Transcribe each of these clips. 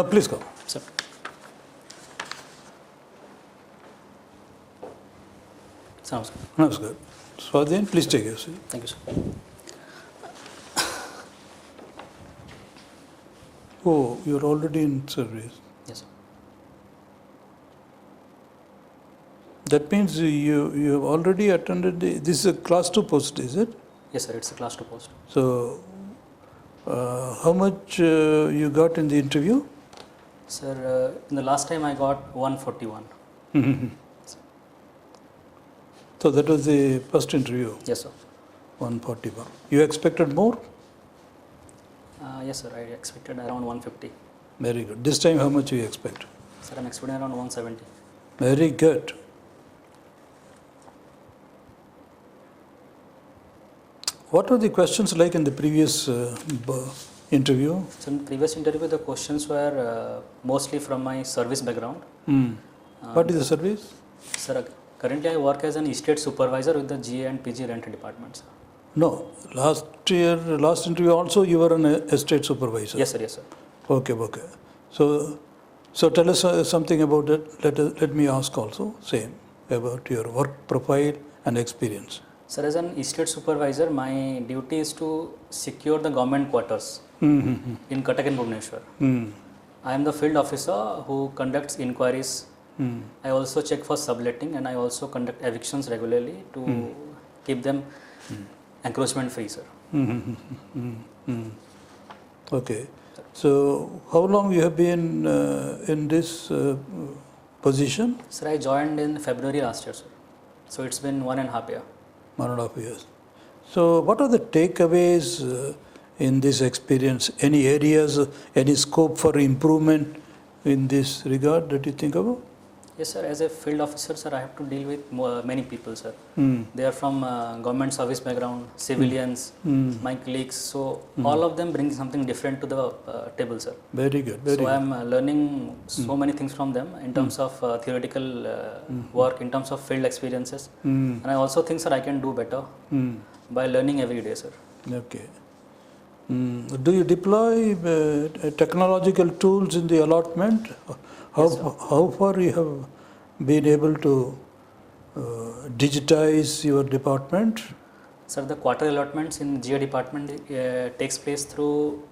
Please go. Sir. Sounds good. Namaskar. Swadhin, please take your seat. Thank you, sir. Oh, you're already in service. Yes, sir. That means you have already attended this is a class 2 post, is it? Yes, sir. It's a class 2 post. So, how much you got in the interview? Sir, in the last time I got 141. So that was the first interview. Yes, sir. 141. You expected more? Yes, sir. I expected around 150. Very good. This time, how much you expect? Sir, I'm expecting around 170. Very good. What were the questions like in the previous interview? So in the previous interview, the questions were mostly from my service background. What is the service? Sir, currently I work as an estate supervisor with the GA and PG rent department, sir. No. Last interview also you were an estate supervisor. Yes, sir. Yes, sir. Okay. So tell us something about that. Let me ask also same about your work profile and experience. Sir, as an estate supervisor, my duty is to secure the government quarters in Pattnaik and Bhubaneswar. I am the field officer who conducts inquiries. I also check for subletting and I also conduct evictions regularly to keep them encroachment free, sir. Okay. So how long you have been in this position? Sir, I joined in February last year, sir. So it's been 1.5 years. 1.5 years. So what are the takeaways in this experience? Any areas, any scope for improvement in this regard that you think about? Yes, sir. As a field officer, sir, I have to deal with many people, sir. They are from government service background, civilians, my colleagues. So all of them bring something different to the table, sir. Very good. So I am learning so many things from them in terms of theoretical work, in terms of field experiences. And I also think, sir, I can do better by learning every day, sir. Okay. Do you deploy technological tools in the allotment? How far you have been able to digitize your department? Sir, the quarter allotments in GA department takes place through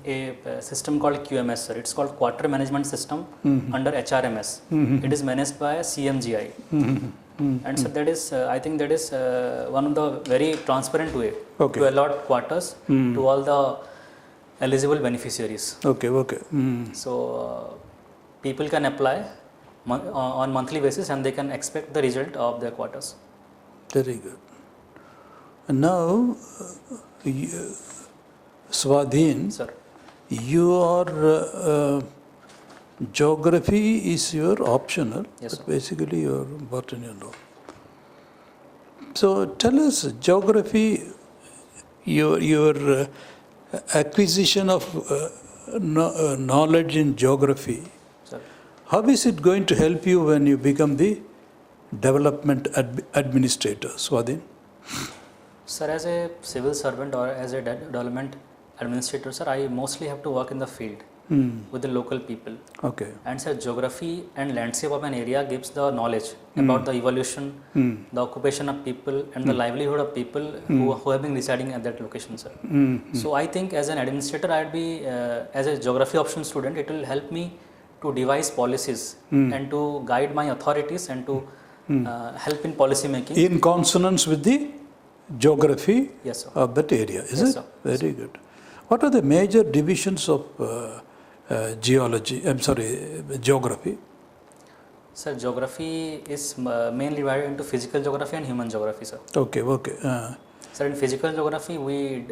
a system called QMS, sir. It's called Quarter Management System under HRMS. It is managed by CMGI. And so that is, I think that is one of the very transparent way to allot quarters to all the eligible beneficiaries. So people can apply on monthly basis and they can expect the result of their quarters. Very good. And now, Swadhin, sir, your geography is your optional, yes, but basically you are Botanian law. So tell us, geography, your acquisition of knowledge in geography, sir. How is it going to help you when you become the development administrator, Swadhin? Sir, as a civil servant or as a development administrator, sir, I mostly have to work in the field with the local people. Okay. And sir, geography and landscape of an area gives the knowledge about the evolution, the occupation of people and the livelihood of people who have been residing at that location, sir. So I think as an administrator, I'd be, as a geography option student, it will help me to devise policies and to guide my authorities and to help in policy making. In consonance with the geography yes, sir. of that area, is yes, it? Sir. Very good. What are the major divisions of geography? Sir, geography is mainly divided into physical geography and human geography, sir. Okay. Sir, in physical geography, we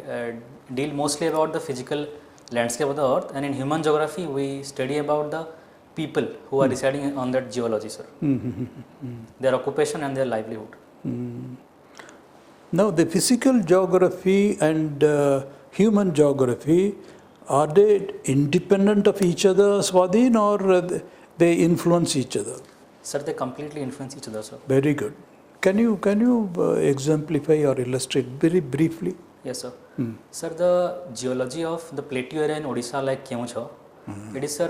deal mostly about the physical landscape of the earth, and in human geography, we study about the people who are residing on that geology, sir. Their occupation and their livelihood. Now, the physical geography and human geography, are they independent of each other, Swadhin, or they influence each other? Sir, they completely influence each other, sir. Very good. Can you exemplify or illustrate very briefly? Yes, sir. Sir, the geology of the plateau area in Odisha, like KUMAR, It is, sir,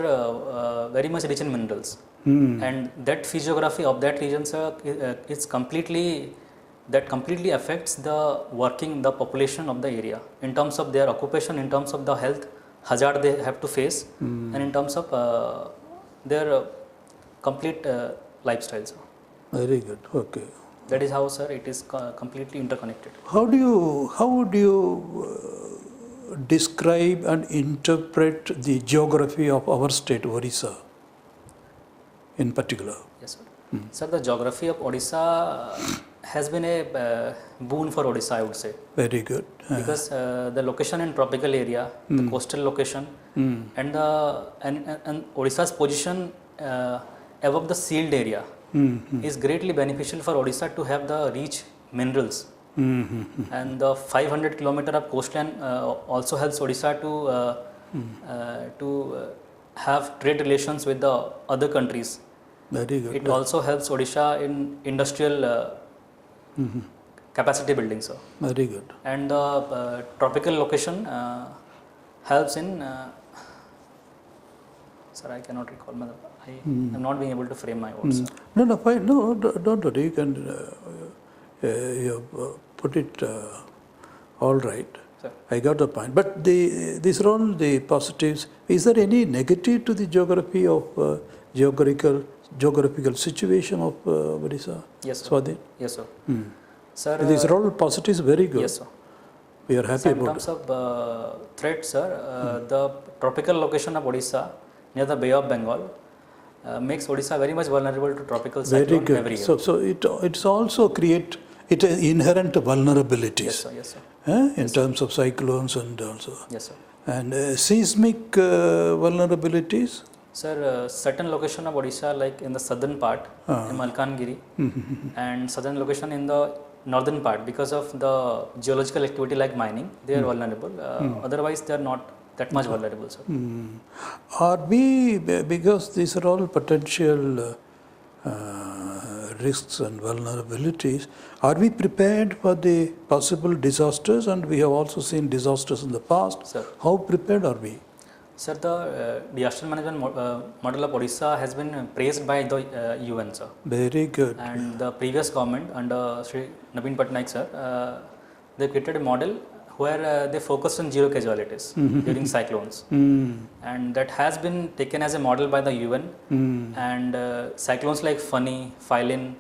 very much rich in minerals. And that physiography of that region, sir, is completely affects the population of the area in terms of their occupation, in terms of the health hazard they have to face, and in terms of their complete lifestyle, sir. Very good. Okay. That is how, sir, it is completely interconnected. How would you describe and interpret the geography of our state, Odisha, in particular? Yes, sir. Sir, the geography of Odisha has been a boon for Odisha, I would say. Very good. Because the location in tropical area, the coastal location, and Odisha's position above the sealed area is greatly beneficial for Odisha to have the rich minerals. And the 500 kilometer of coastline also helps Odisha to have trade relations with the other countries. Very good. It also helps Odisha in industrial capacity building, sir. Very good. And the tropical location helps in sir, I cannot recall. I am not being able to frame my words. No, fine. No, don't worry. You can put it all right. Sir. I got the point. But these are all the positives. Is there any negative to the geography of geographical situation of Odisha? Yes, sir. Swadhin? Yes, sir. Sir, These are all positives. Very good. yes, sir. We are happy So in about terms of threat, sir, the tropical location of Odisha near the Bay of Bengal makes Odisha very much vulnerable to tropical Very cyclone good. every year. It's also create inherent vulnerabilities. Yes, sir. Yes, sir. In terms of cyclones and also. Yes, sir. And seismic vulnerabilities. Sir, certain location of Odisha, like in the southern part, in Malkangiri, and southern location in the northern part, because of the geological activity like mining, they are vulnerable. Otherwise, they are not that much vulnerable, sir. Are we, because these are all potential risks and vulnerabilities, are we prepared for the possible disasters? And we have also seen disasters in the past. Sir. How prepared are we? Sir, the disaster management model of Odisha has been praised by the UN, sir. Very good. And the previous government under Sri Naveen Pattnaik, sir, they created a model where they focused on zero casualties during cyclones. And that has been taken as a model by the UN. And cyclones like Fani, Phylin,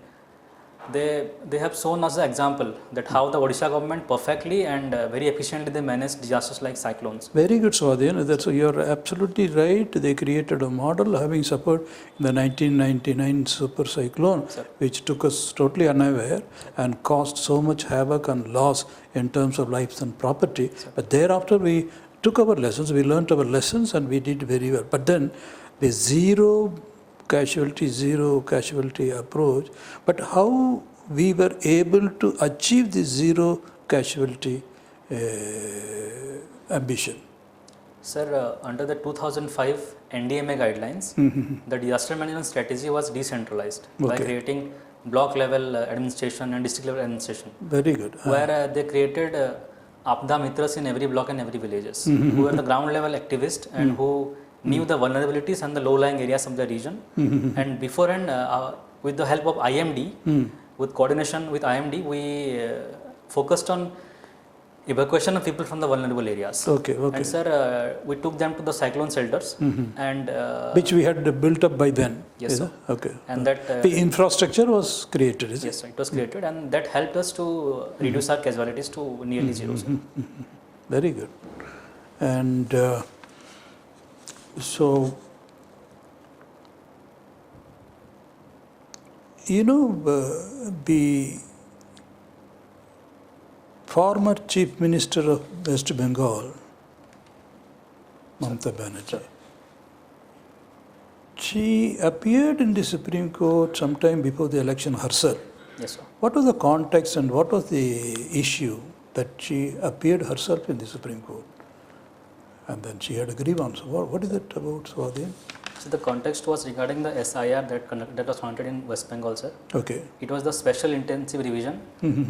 they have shown us the example that how the Odisha government perfectly and very efficiently they manage disasters like cyclones. Very good, Swadhin. You're absolutely right. They created a model having suffered the 1999 super cyclone, Sir. which took us totally unaware and caused so much havoc and loss in terms of lives and property. Sir. But thereafter, we took our lessons, we learnt our lessons, and we did very well. But then the zero casualty approach, but how we were able to achieve the zero casualty ambition? Sir, under the 2005 NDMA guidelines, the disaster management strategy was decentralized by creating block level administration and district level administration. Very good. Where they created Apda Mitras in every block and every villages, who were the ground level activists and who knew the vulnerabilities and the low-lying areas of the region. And beforehand, with the help of IMD, with coordination with IMD, we focused on evacuation of people from the vulnerable areas. Okay. And sir, we took them to the cyclone shelters, and which we had built up by then. Yes, sir. Okay. And that the infrastructure was created, is yes, sir, it was created, and that helped us to reduce our casualties to nearly zero. Sir. Very good. And so, the former Chief Minister of West Bengal, Mamata Banerjee, she appeared in the Supreme Court sometime before the election herself. Yes, sir. What was the context and what was the issue that she appeared herself in the Supreme Court? And then she had a grievance. What is it about Swadhin? So the context was regarding the SIR that was conducted in West Bengal, sir. Okay. It was the special intensive revision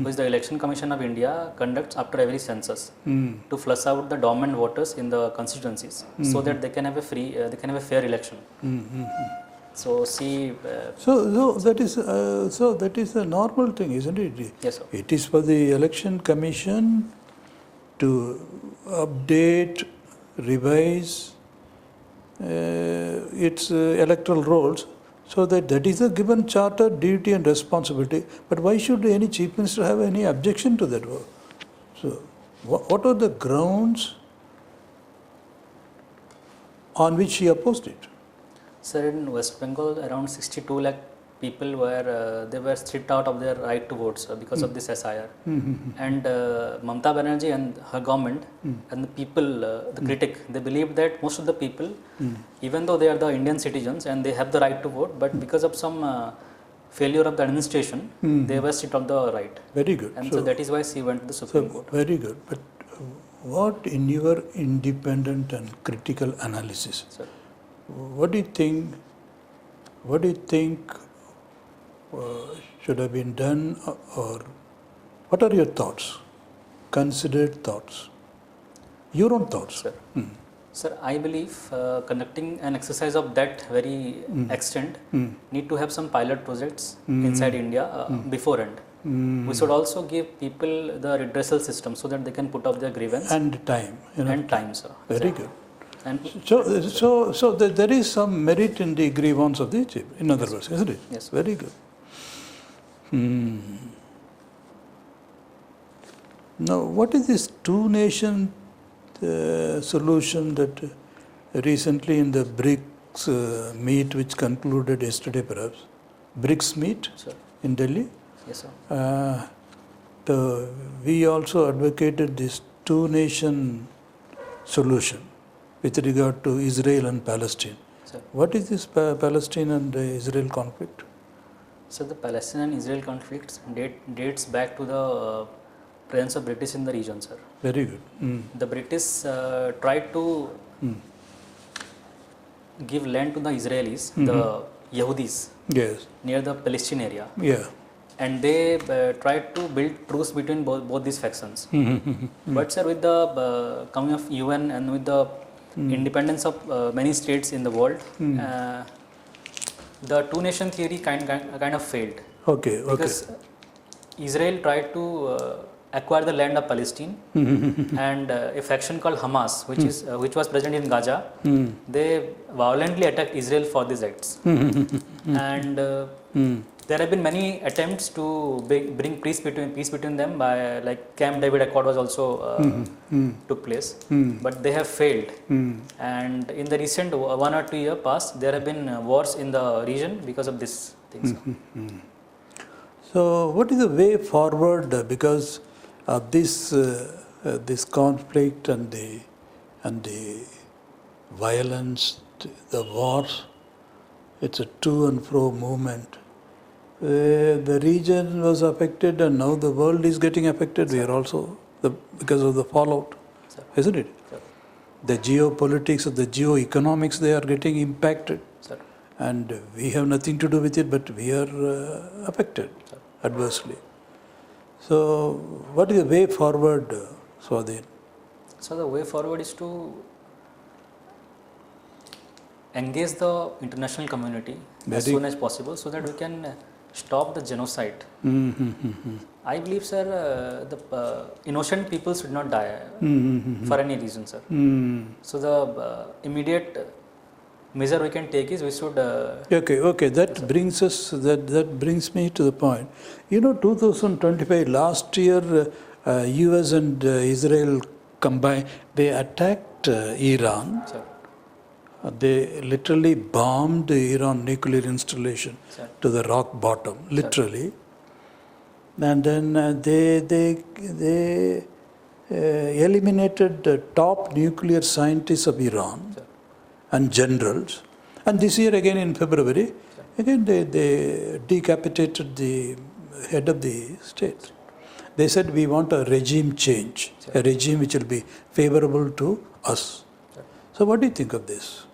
which the Election Commission of India conducts after every census to flush out the dormant voters in the constituencies so that they can have a fair election. So see. So that is a normal thing, isn't it? Yes, sir. It is for the Election Commission to update, revise its electoral rolls, so that is a given charter, duty and responsibility. But why should any chief minister have any objection to that? So what are the grounds on which he opposed it? Sir, in West Bengal, around 62 lakh people were they were stripped out of their right to vote, sir, because of this SIR. And Mamata Banerjee and her government and the people, the critic, they believe that most of the people, even though they are the Indian citizens and they have the right to vote, but because of some failure of the administration, they were stripped of the right. Very good. And so that is why she went to the Supreme Court. Very good. But what, in your independent and critical analysis, Sir. What do you think should have been done, or what are your thoughts, considered thoughts, your own thoughts? Sir, Sir, I believe conducting an exercise of that very extent need to have some pilot projects inside India beforehand. We should also give people the redressal system so that they can put up their grievance. And time. And time, sir. Very good. And so there is some merit in the grievance of the chief, in other words, isn't it? Yes. Very good. Now, what is this two-nation solution that recently in the BRICS meet, which concluded yesterday perhaps, BRICS meet in Delhi? Yes, sir. We also advocated this two-nation solution with regard to Israel and Palestine. Sir. What is this Palestine and Israel conflict? So the Palestine and Israel conflicts dates back to the presence of British in the region, sir. Very good. The British tried to give land to the Israelis, the Yehudis, Yes. near the Palestine area. Yeah. And they tried to build truce between both these factions. But sir, with the coming of UN and with the independence of many states in the world, the two-nation theory kind of failed. Okay. Because Israel tried to acquire the land of Palestine, and a faction called Hamas, which was present in Gaza, they violently attacked Israel for these acts. And there have been many attempts to bring peace between them by, like, Camp David Accord was also took place, but they have failed. And in the recent 1 or 2 years past, there have been wars in the region because of these things. So, what is the way forward because of this conflict and the violence, the wars? It's a to and fro movement. The region was affected, and now the world is getting affected. We are also because of the fallout, isn't it? The geopolitics, the geoeconomics, they are getting impacted, and we have nothing to do with it, but we are affected adversely. So, what is the way forward, Swadhin? So the way forward is to engage the international community as soon as possible, so that we can stop the genocide. I believe, sir, the innocent people should not die for any reason, sir. So the immediate measure we can take is we should. Okay. That brings us. That brings me to the point. 2025 last year, U.S. and Israel combined. They attacked Iran. Sir. They literally bombed the Iran nuclear installation to the rock bottom, literally. And then they eliminated the top nuclear scientists of Iran and generals. And this year again in February, again they decapitated the head of the state. They said we want a regime change, a regime which will be favorable to us. So what do you think of this?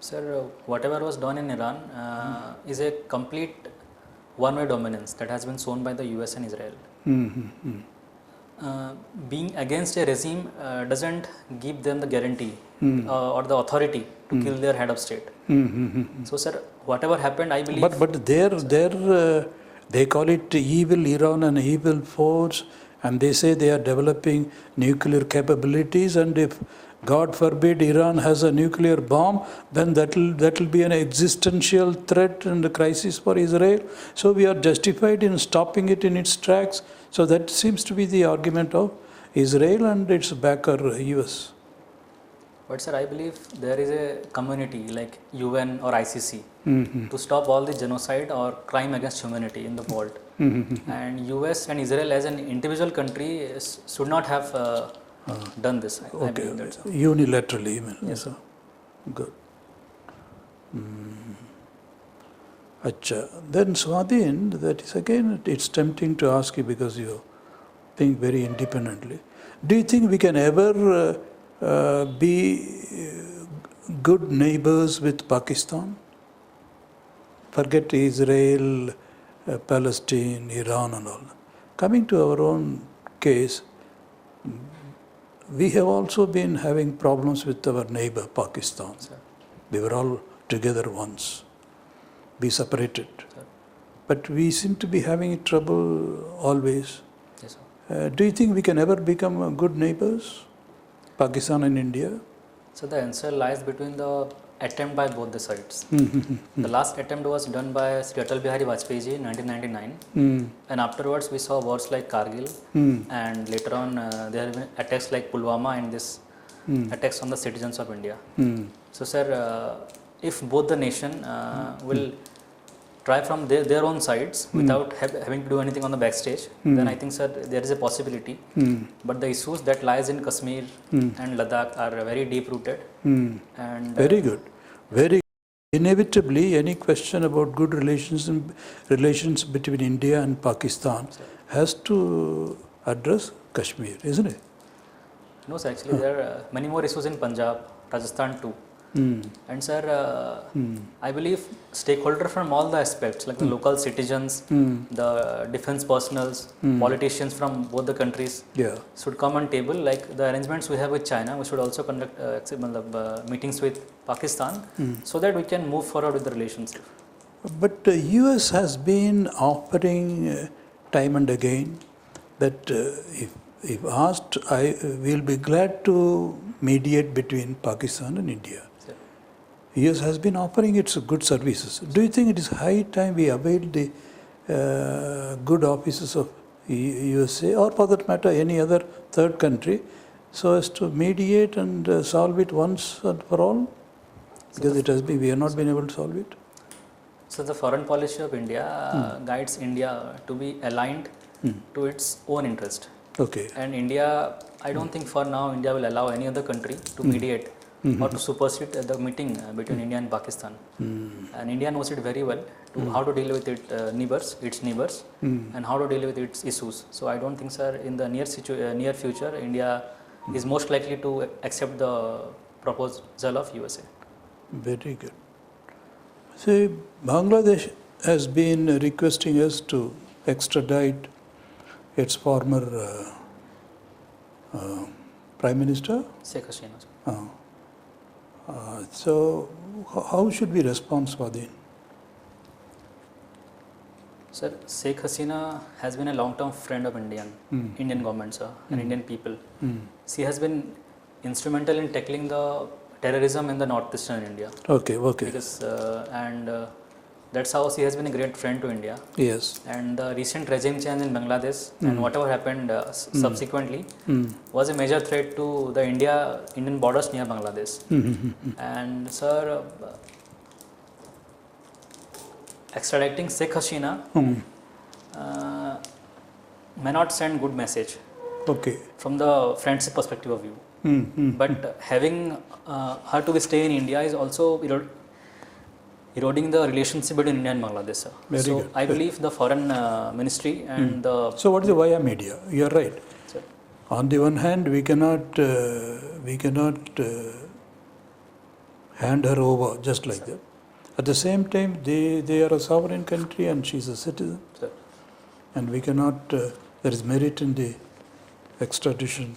Sir, whatever was done in Iran is a complete one-way dominance that has been shown by the US and Israel. Being against a regime doesn't give them the guarantee or the authority to kill their head of state. So, sir, whatever happened, I believe. But they call it evil Iran and evil force, and they say they are developing nuclear capabilities, and if God forbid Iran has a nuclear bomb, then that will be an existential threat and a crisis for Israel. So we are justified in stopping it in its tracks. So that seems to be the argument of Israel and its backer US. But sir, I believe there is a community like UN or ICC to stop all the genocide or crime against humanity in the world. And US and Israel as an individual country should not have done this. I believe that's all. Unilaterally, you mean? Yes, sir. Good. Acha. Then Swadhin, that is again, it's tempting to ask you because you think very independently. Do you think we can ever be good neighbors with Pakistan? Forget Israel, Palestine, Iran and all. Coming to our own case, we have also been having problems with our neighbor Pakistan. Sir. We were all together once. We separated. Sir. But we seem to be having trouble always. Yes, sir. Do you think we can ever become good neighbors, Pakistan and India? So the answer lies between the attempt by both the sides. The last attempt was done by Sri Atal Bihari Vajpayee ji in 1999, and afterwards we saw wars like Kargil, and later on there have been attacks like Pulwama and this attacks on the citizens of India. So sir, if both the nation will try from their own sides without having to do anything on the backstage, then I think sir there is a possibility. But the issues that lies in Kashmir and Ladakh are very deep rooted. And very good. Very inevitably, any question about good relations between India and Pakistan has to address Kashmir, isn't it? no sir, actually there are many more issues in Punjab, Rajasthan too. And sir, I believe stakeholders from all the aspects like the local citizens, the defense personals, politicians from both the countries should come on table. Like the arrangements we have with China, we should also conduct meetings with Pakistan so that we can move forward with the relationship. But the US has been offering time and again that if asked, I will be glad to mediate between Pakistan and India. US has been offering its good services. Do you think it is high time we avail the good offices of USA or for that matter any other third country so as to mediate and solve it once and for all? Because we have not been able to solve it. So the foreign policy of India guides India to be aligned to its own interest. Okay. And India, I don't think for now India will allow any other country to mediate or to supersede the meeting between India and Pakistan. And India knows it very well to how to deal with its neighbors, and how to deal with its issues. So I don't think, sir, in the near future, India is most likely to accept the proposal of USA. Very good. See, Bangladesh has been requesting us to extradite its former Prime Minister. Sheikh Hasina. So, how should we respond, Swadhin? Sir, Sheikh Hasina has been a long-term friend of Indian government, sir, and Indian people. She has been instrumental in tackling the terrorism in the northeastern India. Okay. Because that's how she has been a great friend to India. Yes. And the recent regime change in Bangladesh and whatever happened subsequently was a major threat to the Indian borders near Bangladesh. And sir, extraditing Sheikh Hasina may not send good message from the friendship perspective of view. But having her to stay in India is also eroding the relationship between India and Bangladesh, sir. So good. I believe the foreign ministry and the... So what is the via media? You are right. Sir. On the one hand, we cannot we cannot hand her over just like that. At the same time, they are a sovereign country and she's a citizen. Sir. And we cannot, there is merit in the extradition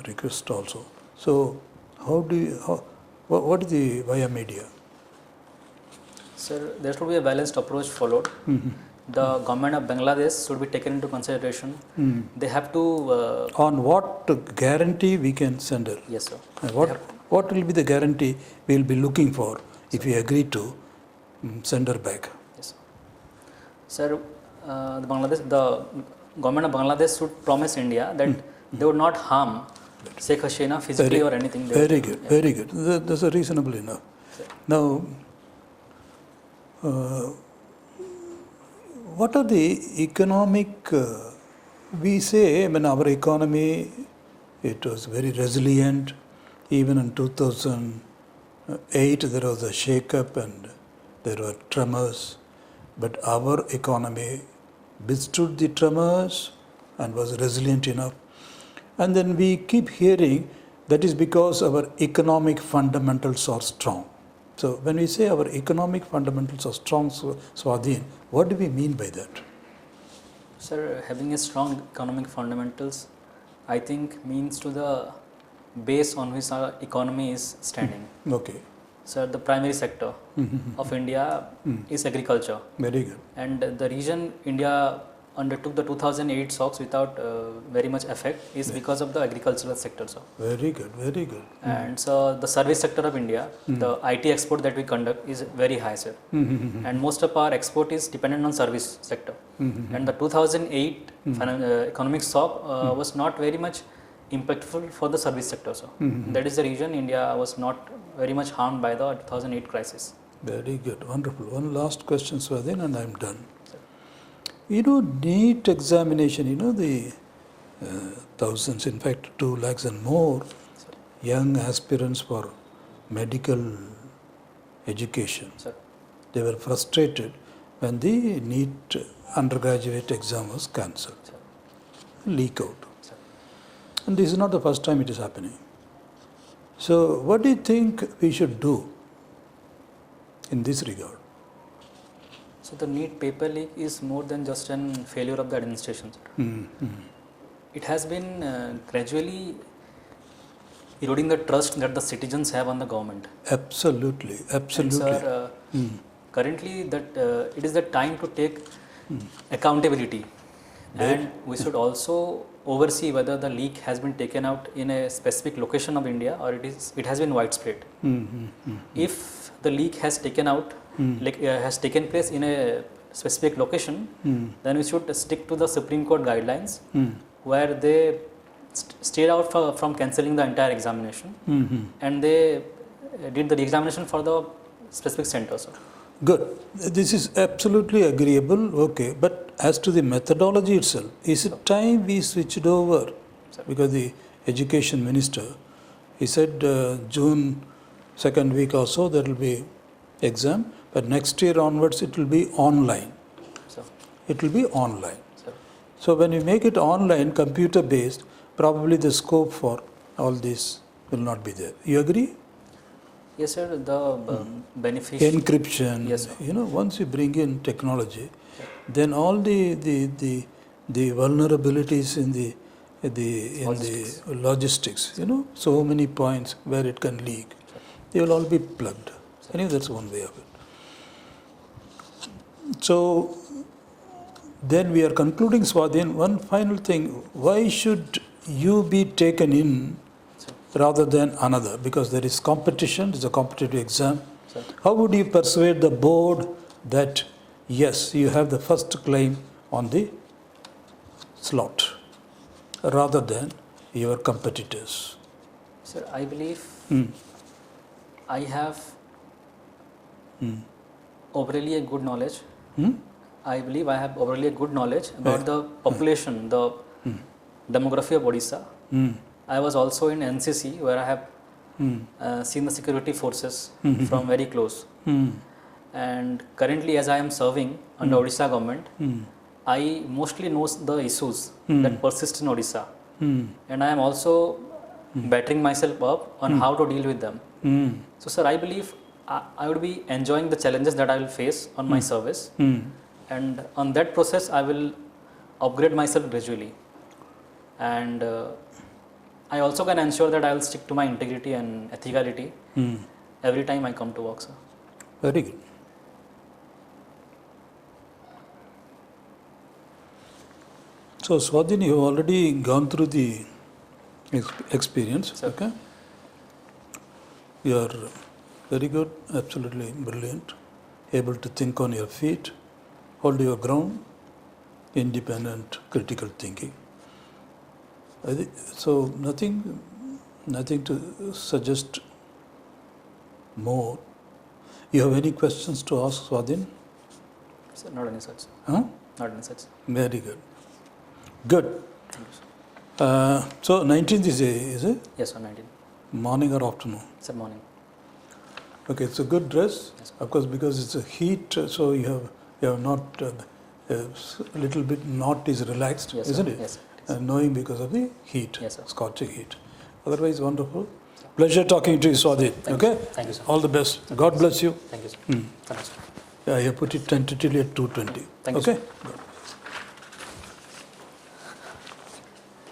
request also. So, what is the via media? Sir, there should be a balanced approach followed. The government of Bangladesh should be taken into consideration. They have to... On what guarantee we can send her? Yes, sir. What will be the guarantee we will be looking for if we agree to send her back? Yes, sir. The government of Bangladesh should promise India that they would not harm Sheikh Hasina physically or anything. Very good, very good. That's a reasonable enough. Sir. Now, what are the economic, we say, I mean, our economy, it was very resilient. Even in 2008, there was a shake-up and there were tremors. But our economy withstood the tremors and was resilient enough. And then we keep hearing that is because our economic fundamentals are strong. So when we say our economic fundamentals are strong, Swadhin, what do we mean by that? Sir, having a strong economic fundamentals, I think means to the base on which our economy is standing. Okay. Sir, the primary sector of India is agriculture. Very good. And the reason India undertook the 2008 shocks without very much effect is because of the agricultural sector, sir. Very good, very good. And so the service sector of India, the IT export that we conduct is very high, sir. And most of our export is dependent on service sector. And the 2008 economic shock was not very much impactful for the service sector, sir. That is the reason India was not very much harmed by the 2008 crisis. Very good, wonderful. One last question, Swadhin, and I'm done. You know, NEET examination, you know, the thousands, in fact 2 lakhs and more young aspirants for medical education. Sir. They were frustrated when the NEET undergraduate exam was cancelled. Leak out. Sir. And this is not the first time it is happening. So what do you think we should do in this regard? So the NEET paper leak is more than just an failure of the administration, sir. It has been gradually eroding the trust that the citizens have on the government. Absolutely, absolutely. And sir, currently that it is the time to take accountability, and we should also oversee whether the leak has been taken out in a specific location of India or it has been widespread. If the leak has taken place in a specific location, then we should stick to the Supreme Court guidelines where they stayed out from cancelling the entire examination and they did the re-examination for the specific center. So. Good. This is absolutely agreeable. Okay. But as to the methodology itself, is it time we switched over? Because the education minister, he said June 2nd week or so there will be exam, but next year onwards it will be online. It will be online. So when you make it online, computer based, probably the scope for all this will not be there. You agree? Yes, sir. The beneficial encryption. Yes, sir. You know, once you bring in technology, then all the vulnerabilities in the logistics, you know, so many points where it can leak, they will all be plugged. Anyway, that's one way of it. So then we are concluding, Swadhin. One final thing: why should you be taken in rather than another? Because there is competition, it's a competitive exam. Sir. How would you persuade the board that yes, you have the first claim on the slot rather than your competitors? Sir, I believe I have overly a good knowledge. I believe I have overly a good knowledge about the population, the demography of Odisha. I was also in NCC where I have seen the security forces from very close. And currently as I am serving under Odisha government, I mostly know the issues that persist in Odisha. And I am also bettering myself up on how to deal with them. So, sir, I believe I would be enjoying the challenges that I will face on my service, and on that process, I will upgrade myself gradually. And I also can ensure that I will stick to my integrity and ethicality every time I come to work, sir. Very good. So, Swadhin, you have already gone through the experience. Sir. Okay. You are very good, absolutely brilliant, able to think on your feet, hold your ground, independent, critical thinking. So nothing to suggest more. You have any questions to ask, Swadhin? Sir, not any such. Huh? Not any such. Very good. Good. Thank you, sir. So 19th is it? Yes, sir, 19. Morning or afternoon? Sir, morning. Okay, it's a good dress. Yes, Of course, because it's a heat, so you have not a little bit knot is relaxed, Yes, isn't sir. it? Yes, sir. It is. Knowing because of the heat, Yes, sir. scorching heat. Otherwise, wonderful. Pleasure talking to you, Swadhin. Thank you, Okay? sir. Thank you, sir. All the best. God bless you. Thank you, sir. Thank you, sir. Yeah, you put it tentatively at 2:20. Thank you, Okay? sir. Good.